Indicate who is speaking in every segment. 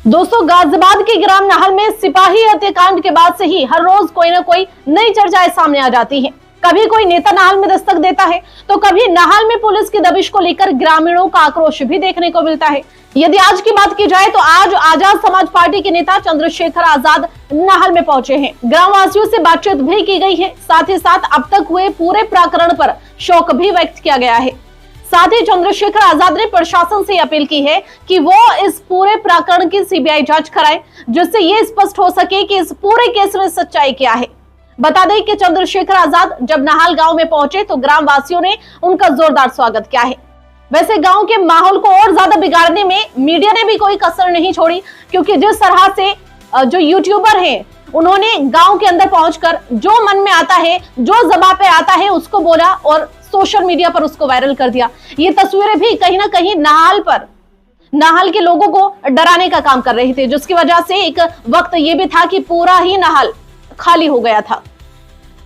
Speaker 1: दोस्तों, गाजियाबाद के ग्राम नाहल में सिपाही हत्याकांड के बाद से ही हर रोज कोई ना कोई नई चर्चाएं सामने आ जाती हैं। कभी कोई नेता नाहल में दस्तक देता है तो कभी नाहल में पुलिस की दबिश को लेकर ग्रामीणों का आक्रोश भी देखने को मिलता है। यदि आज की बात की जाए तो आज आजाद समाज पार्टी के नेता चंद्रशेखर आजाद नाहल में पहुंचे हैं। ग्राम वासियों से बातचीत भी की गई है। साथ ही साथ अब तक हुए पूरे प्रकरण पर शोक भी व्यक्त किया गया है। साथ ही चंद्रशेखर आजाद ने प्रशासन से अपील की है कि वो इस पूरे प्रकरण की सीबीआई जांच कराए, जिससे ये स्पष्ट हो सके कि इस पूरे केस में सच्चाई क्या है। बता दें कि चंद्रशेखर आजाद जब नाहल गांव में पहुंचे तो ग्राम वासियों ने उनका जोरदार स्वागत किया है। वैसे गांव के माहौल को और ज्यादा बिगाड़ने में मीडिया ने भी कोई कसर नहीं छोड़ी, क्योंकि जिस तरह से जो यूट्यूबर हैं उन्होंने गांव के अंदर पहुंचकर जो मन में आता है, जो ज़बान पे आता है उसको बोला और सोशल मीडिया पर उसको वायरल कर दिया। ये तस्वीरें भी कहीं ना कहीं नाहल के लोगों को डराने का काम कर रही थी, जिसकी वजह से एक वक्त ये भी था कि पूरा ही नाहल खाली हो गया था।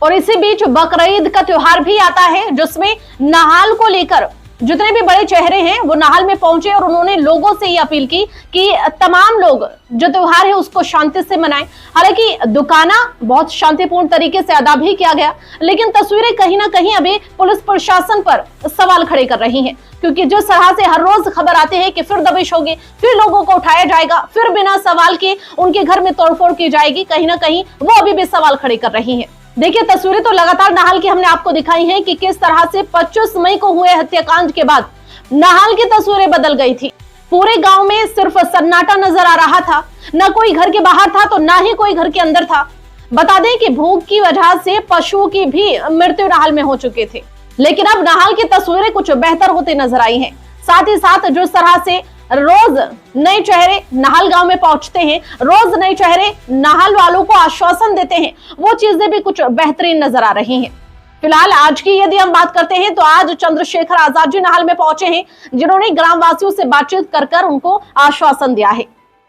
Speaker 1: और इसी बीच बकरीद का त्योहार भी आता है, जिसमें नाहल को लेकर जितने भी बड़े चेहरे हैं वो नाहल में पहुंचे और उन्होंने लोगों से ये अपील की कि तमाम लोग जो त्योहार है उसको शांति से मनाएं। हालांकि दुकाना बहुत शांतिपूर्ण तरीके से अदा भी किया गया, लेकिन तस्वीरें कहीं ना कहीं अभी पुलिस प्रशासन पर सवाल खड़े कर रही हैं, क्योंकि जिस तरह से हर रोज खबर आती है कि फिर दबिश होगी, फिर लोगों को उठाया जाएगा, फिर बिना सवाल के उनके घर में तोड़फोड़ की जाएगी, कहीं ना कहीं वो अभी भी सवाल खड़े कर रही है। देखिए, तस्वीरें तो लगातार नाहल की हमने आपको दिखाई हैं कि किस तरह से 25 मई को हुए हत्याकांड के बाद नाहल की तस्वीरें बदल गई थी। पूरे गांव में सिर्फ सन्नाटा नजर आ रहा था, न कोई घर के बाहर था तो ना ही कोई घर के अंदर था। बता दें कि भूख की वजह से पशुओं की भी मृत्यु नाहल में हो चुके थे, लेकिन अब नाहल की तस्वीरें कुछ बेहतर होती नजर आई हैं। साथ ही साथ जिस तरह से रोज नए चेहरे नाहल गांव में पहुंचते हैं, रोज नए चेहरे नाहल वालों को आश्वासन देते हैं, वो चीजें भी कुछ बेहतरीन नजर आ रही हैं। फिलहाल आज की यदि हम बात करते हैं तो आज चंद्रशेखर आजाद जी नाहल में पहुंचे हैं, जिन्होंने ग्रामवासियों से बातचीत कर उनको आश्वासन दिया है।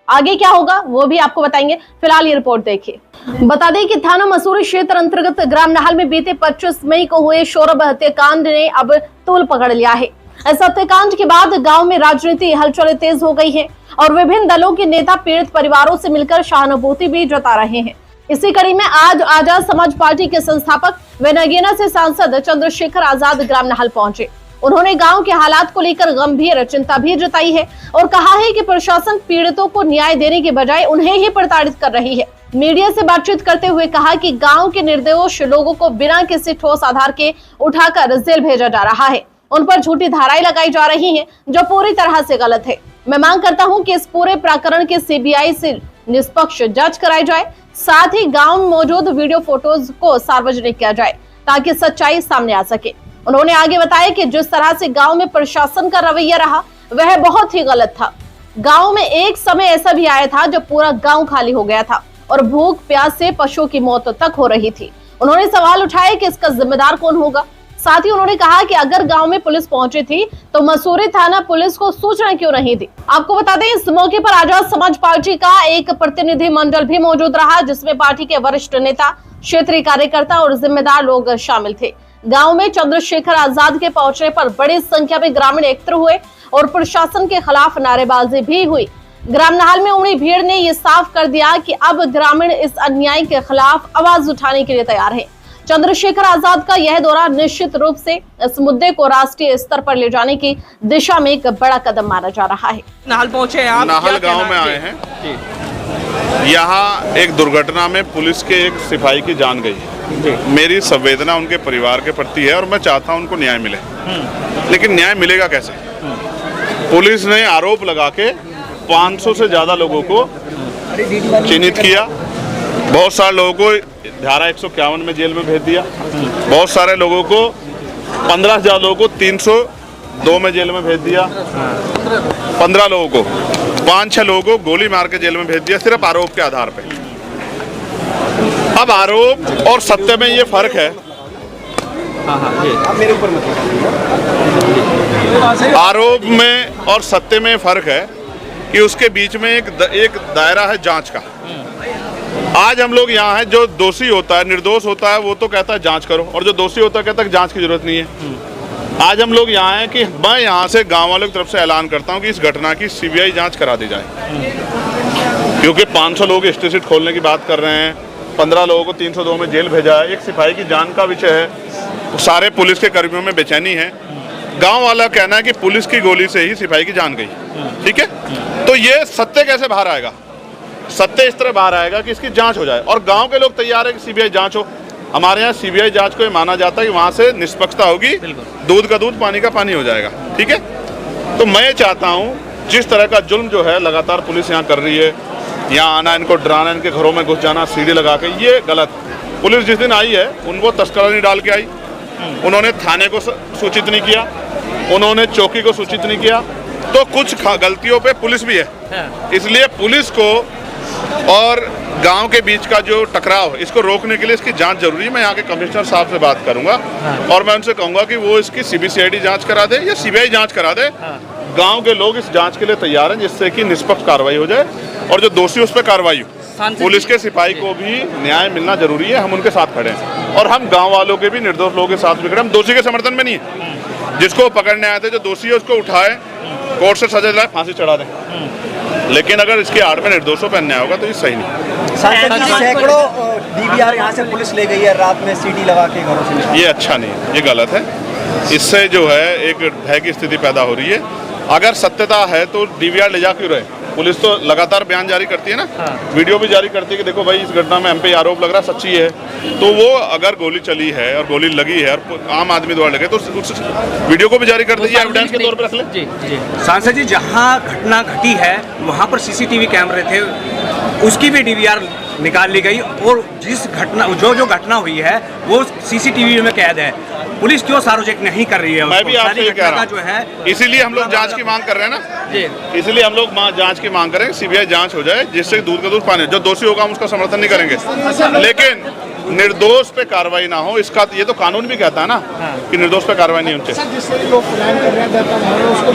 Speaker 1: आगे क्या होगा वो भी आपको बताएंगे। फिलहाल ये रिपोर्ट देखिए। बता दें कि थाना मसूरी क्षेत्र अंतर्गत ग्राम नाहल में बीते 25 मई को हुए शौरभ हत्याकांड ने अब तूल पकड़ लिया है। इस हत्याकांड के बाद गांव में राजनीति हलचलें तेज हो गई है और विभिन्न दलों के नेता पीड़ित परिवारों से मिलकर सहानुभूति भी जता रहे हैं। इसी कड़ी में आज आजाद समाज पार्टी के संस्थापक व नगीना से सांसद चंद्रशेखर आजाद ग्राम नाहल पहुंचे। उन्होंने गांव के हालात को लेकर गंभीर चिंता भी जताई है और कहा है कि प्रशासन पीड़ितों को न्याय देने के बजाय उन्हें ही प्रताड़ित कर रही है। मीडिया से बातचीत करते हुए कहा कि गांव के निर्दोष लोगों को बिना किसी ठोस आधार के उठाकर जेल भेजा जा रहा है, उन पर झूठी धाराएं लगाई जा रही हैं, जो पूरी तरह से गलत है। मैं मांग करता हूं कि इस पूरे प्रकरण की सीबीआई से निष्पक्ष जांच कराई जाए, साथ ही गांव में मौजूद वीडियो फोटोज को सार्वजनिक किया जाए ताकि सच्चाई सामने आ सके। उन्होंने आगे बताया कि जिस तरह से गांव में प्रशासन का रवैया रहा वह बहुत ही गलत था। गांव में एक समय ऐसा भी आया था जब पूरा गांव खाली हो गया था और भूख प्यास से पशुओं की मौत तक हो रही थी। उन्होंने सवाल उठाया कि इसका जिम्मेदार कौन होगा। साथ ही उन्होंने कहा कि अगर गांव में पुलिस पहुंची थी तो मसूरी थाना पुलिस को सूचना क्यों नहीं दी। आपको बता दें, इस मौके पर आजाद समाज पार्टी का एक प्रतिनिधि मंडल भी मौजूद रहा, जिसमें पार्टी के वरिष्ठ नेता, क्षेत्रीय कार्यकर्ता और जिम्मेदार लोग शामिल थे। गांव में चंद्रशेखर आजाद के पहुंचने पर बड़ी संख्या में ग्रामीण एकत्र हुए और प्रशासन के खिलाफ नारेबाजी भी हुई। ग्राम नाहल में उमड़ी भीड़ ने ये साफ कर दिया कि अब ग्रामीण इस अन्याय के खिलाफ आवाज उठाने के लिए तैयार है। चंद्रशेखर आजाद का यह दौरा निश्चित रूप से इस मुद्दे को राष्ट्रीय स्तर पर ले जाने की दिशा में एक बड़ा कदम माना जा रहा है।
Speaker 2: नाहल पहुंचे आप,
Speaker 3: नाहल गांव में आए हैं। यहाँ एक दुर्घटना में पुलिस के एक सिपाही की जान गई है। मेरी संवेदना उनके परिवार के प्रति है और मैं चाहता हूं उनको न्याय मिले, लेकिन न्याय मिलेगा कैसे? पुलिस ने आरोप लगा के 500 से ज्यादा लोगों को चिन्हित किया, बहुत सारे लोगों को धारा 151 में जेल में भेज दिया, बहुत सारे लोगों को 15,000 लोगों को 302 में जेल में भेज दिया, 15 लोगों को 5-6 लोगों को गोली मार के जेल में भेज दिया, सिर्फ आरोप के आधार पे। अब आरोप और सत्य में ये फर्क है। आरोप में और सत्य में फर्क है कि उसके बीच में एक दायरा है जांच का। आज हम लोग यहाँ हैं, जो दोषी होता है, निर्दोष होता है, वो तो कहता है जांच करो, और जो दोषी होता है कहता है कि जांच की जरूरत नहीं है। आज हम लोग यहाँ हैं कि मैं यहाँ से गांव वालों की तरफ से ऐलान करता हूँ कि इस घटना की सीबीआई जांच करा दी जाए। क्योंकि 500 लोग स्टे सीट खोलने की बात कर रहे हैं, 15 लोगों को 302 में जेल भेजा है, एक सिपाही की जान का विषय है, सारे पुलिस के कर्मियों में बेचैनी है। गांव वाला कहना है कि पुलिस की गोली से ही सिपाही की जान गई, ठीक है। तो ये सत्य कैसे बाहर आएगा? सत्य इस तरह बाहर आएगा कि इसकी जांच हो जाए, और गांव के लोग तैयार है कि सीबीआई जांच हो। हमारे यहाँ सीबीआई जांच को ये माना जाता है कि वहां से निष्पक्षता होगी, दूध का दूध पानी का पानी हो जाएगा, ठीक है। तो मैं चाहता हूँ जिस तरह का जुल्म जो है लगातार पुलिस यहाँ कर रही है, यहाँ आना, इनको डराना, इनके घरों में घुस जाना सीढ़ी लगा के, ये गलत। पुलिस जिस दिन आई है उनको तस्करा नहीं डाल के आई, उन्होंने थाने को सूचित नहीं किया, उन्होंने चौकी को सूचित नहीं किया। तो कुछ गलतियों पे पुलिस भी है, इसलिए पुलिस को और गांव के बीच का जो टकराव इसको रोकने के लिए इसकी जांच जरूरी है। मैं यहाँ के कमिश्नर साहब से बात करूंगा और मैं उनसे कहूंगा कि वो इसकी सीबीसीआईडी जांच करा दे या सीबीआई जांच करा दे। गांव के लोग इस जांच के लिए तैयार हैं, जिससे कि निष्पक्ष कार्रवाई हो जाए और जो दोषी उस पर कार्रवाई हो। पुलिस के सिपाही को भी न्याय मिलना जरूरी है, हम उनके साथ खड़े हैं और हम गाँव वालों के भी, निर्दोष लोगों के साथ भी खड़े। हम दोषी के समर्थन में नहीं है, जिसको पकड़ने आए थे, जो दोषी है उसको उठाए, कोर्ट से सजा दिलाए, फांसी चढ़ा दें। लेकिन अगर इसके आड़ में निर्दोषों पर अन्याय होगा तो ये सही नहीं।
Speaker 2: सैकड़ों डीवीआर यहाँ से पुलिस ले गई है रात में सीडी लगा के घरों से।
Speaker 3: ये अच्छा नहीं है, ये गलत है। इससे जो है एक भय की स्थिति पैदा हो रही है। अगर सत्यता है तो डीवीआर ले जा क्यों रहे? पुलिस तो लगातार बयान जारी करती है ना, वीडियो भी जारी करती है कि देखो भाई इस घटना में हम पे आरोप लग रहा सच्ची है। तो वो अगर गोली चली है और गोली लगी है और आम आदमी द्वारा लगे तो उस वीडियो को भी जारी कर दीजिए, एविडेंस के तौर पर रख ले।
Speaker 4: जी जी सांसद जी, जहां घटना घटी है वहां पर सीसीटीवी कैमरे थे, उसकी भी डीवीआर निकाल ली गई और जिस घटना जो घटना हुई है वो सीसीटीवी में कैद है। पुलिस क्यों सार्वजनिक नहीं कर रही है?
Speaker 3: मैं भी आपसे ये कह रहा
Speaker 4: जो है,
Speaker 3: इसीलिए हम लोग जांच की मांग कर रहे हैं ना जी, इसलिए हम लोग जांच की मांग करें, सीबीआई जांच हो जाए, जिससे दूध का दूध पानी। जो दोषी होगा हम उसका समर्थन नहीं करेंगे, लेकिन निर्दोष पे कार्रवाई ना हो, इसका ये तो कानून भी कहता है ना कि निर्दोष पे कार्रवाई नहीं होनी चाहिए।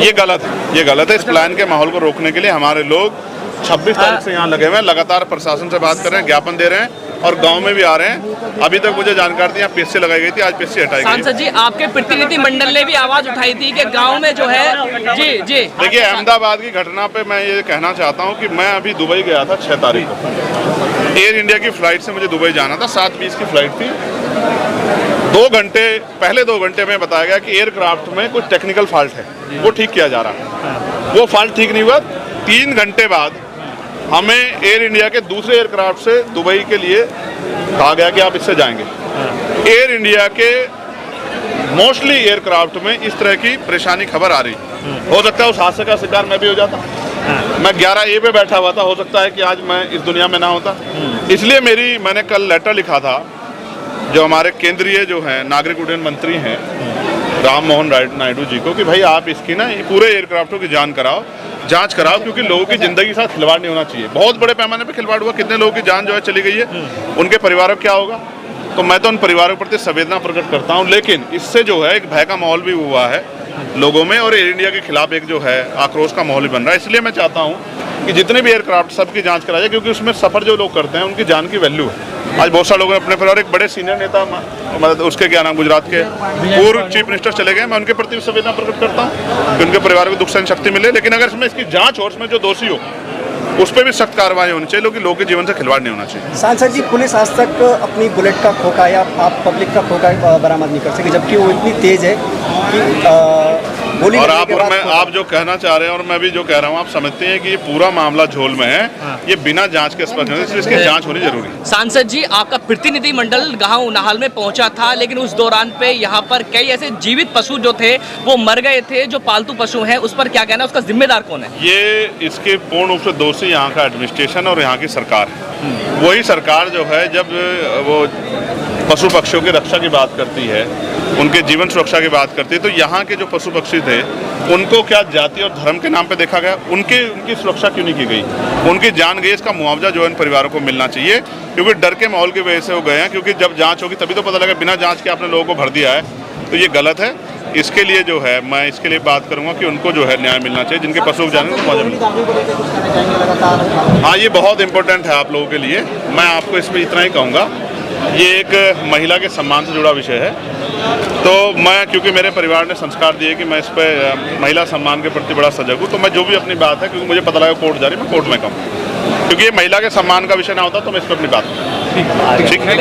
Speaker 3: ये गलत है, ये गलत है। इस प्लान के माहौल को रोकने के लिए हमारे लोग 26 तारीख से यहाँ लगे हुए हैं, लगातार प्रशासन से बात कर रहे हैं, ज्ञापन दे रहे हैं और गांव में भी आ रहे हैं। अभी तक मुझे जानकारी थी यहाँ पीएससी लगाई गई थी, आज पीएससी हटाई गई।
Speaker 5: सांसद जी, आपके प्रतिनिधि मंडल ने भी आवाज उठाई थी कि गांव में जो है जी जी
Speaker 3: देखिए, अहमदाबाद की घटना पे मैं ये कहना चाहता हूँ कि मैं अभी दुबई गया था 6 तारीख को। एयर इंडिया की फ्लाइट से मुझे दुबई जाना था, 7:20 की फ्लाइट थी। 2 घंटे पहले 2 घंटे में बताया गया कि एयरक्राफ्ट में कुछ टेक्निकल फॉल्ट है, वो ठीक किया जा रहा है। वो फॉल्ट ठीक नहीं हुआ। 3 घंटे बाद हमें एयर इंडिया के दूसरे एयरक्राफ्ट से दुबई के लिए कहा गया कि आप इससे जाएंगे। एयर इंडिया के मोस्टली एयरक्राफ्ट में इस तरह की परेशानी खबर आ रही। हो सकता है उस हादसे का शिकार मैं भी हो जाता। मैं 11A पे बैठा हुआ था, हो सकता है कि आज मैं इस दुनिया में ना होता। इसलिए मैंने कल लेटर लिखा था जो हमारे केंद्रीय जो हैं नागरिक उड्डयन मंत्री हैं राम मोहन नायडू जी को, कि भाई आप इसकी ना पूरे एयरक्राफ्टों की जांच कराओ, क्योंकि लोगों की जिंदगी के साथ खिलवाड़ नहीं होना चाहिए। बहुत बड़े पैमाने पे खिलवाड़ हुआ, कितने लोगों की जान जो है चली गई है, उनके परिवारों को क्या होगा? तो मैं तो उन परिवारों के प्रति संवेदना प्रकट करता हूं, लेकिन इससे जो है एक भय का माहौल भी हुआ है लोगों में और एयर इंडिया के खिलाफ एक जो है आक्रोश का माहौल भी बन रहा है। इसलिए मैं चाहता हूँ कि जितने भी एयरक्राफ्ट सबकी जांच कराई जाए, क्योंकि उसमें सफर जो लोग करते हैं उनकी जान की वैल्यू है। आज बहुत सारे लोगों ने अपने परिवार, एक बड़े सीनियर नेता मतलब उसके क्या नाम, गुजरात के पूर्व चीफ मिनिस्टर चले गए, मैं उनके प्रति संवेदना प्रकट करता हूँ कि उनके परिवार को दुख सहन शक्ति मिले। लेकिन अगर इसमें इसकी जांच हो, उसमें जो दोषी हो उस पर भी सख्त कार्रवाई होनी चाहिए, लोगों के जीवन से खिलवाड़ नहीं होना चाहिए।
Speaker 2: सांसद जी, पुलिस आज तक अपनी बुलेट का खोखा या आप पब्लिक का खोखा बरामद नहीं कर सके, जबकि वो इतनी तेज है कि गोली
Speaker 3: और आप जो कहना चाह रहे हैं और मैं भी जो कह रहा हूँ, आप समझते हैं कि ये पूरा मामला झोल में है, ये बिना जांच के स्पष्ट है, इसलिए इसकी जांच होनी जरूरी है।
Speaker 5: सांसद जी, आपका प्रतिनिधि मंडल गांव नाहल में पहुंचा था, लेकिन उस दौरान पे यहाँ पर कई ऐसे जीवित पशु जो थे वो मर गए थे, जो पालतू पशु हैं, उस पर क्या कहना है? उसका जिम्मेदार कौन है?
Speaker 3: ये इसके पूर्ण रूप से दोषी यहाँ का एडमिनिस्ट्रेशन और यहाँ की सरकार है। वही सरकार जो है जब वो पशु पक्षियों की रक्षा की बात करती है, उनके जीवन सुरक्षा की बात करती है, तो यहाँ के जो पशु पक्षी थे उनको क्या जाति और धर्म के नाम पे देखा गया? उनकी सुरक्षा क्यों नहीं की गई? उनकी जान गई, इसका मुआवजा जो है इन परिवारों को मिलना चाहिए, क्योंकि डर के माहौल की वजह से वो गए हैं। क्योंकि जब जांच होगी तभी तो पता लगा, बिना जांच के आपने लोगों को भर दिया है, तो ये गलत है। इसके लिए जो है मैं इसके लिए बात करूंगा कि उनको जो है न्याय मिलना चाहिए, जिनके पशु जाने को मुआवजा मिले। हाँ, ये बहुत इंपॉर्टेंट है आप लोगों के लिए। मैं आपको इसमें इतना ही कहूँगा, ये एक महिला के सम्मान से जुड़ा विषय है, तो मैं, क्योंकि मेरे परिवार ने संस्कार दिए कि मैं इस पर महिला सम्मान के प्रति बड़ा सजग हूँ, तो मैं जो भी अपनी बात है, क्योंकि मुझे पता लगा कोर्ट जा रही है, मैं कोर्ट में कहूँ। क्योंकि ये महिला के सम्मान का विषय ना होता तो मैं इस पर अपनी बात ठीक है।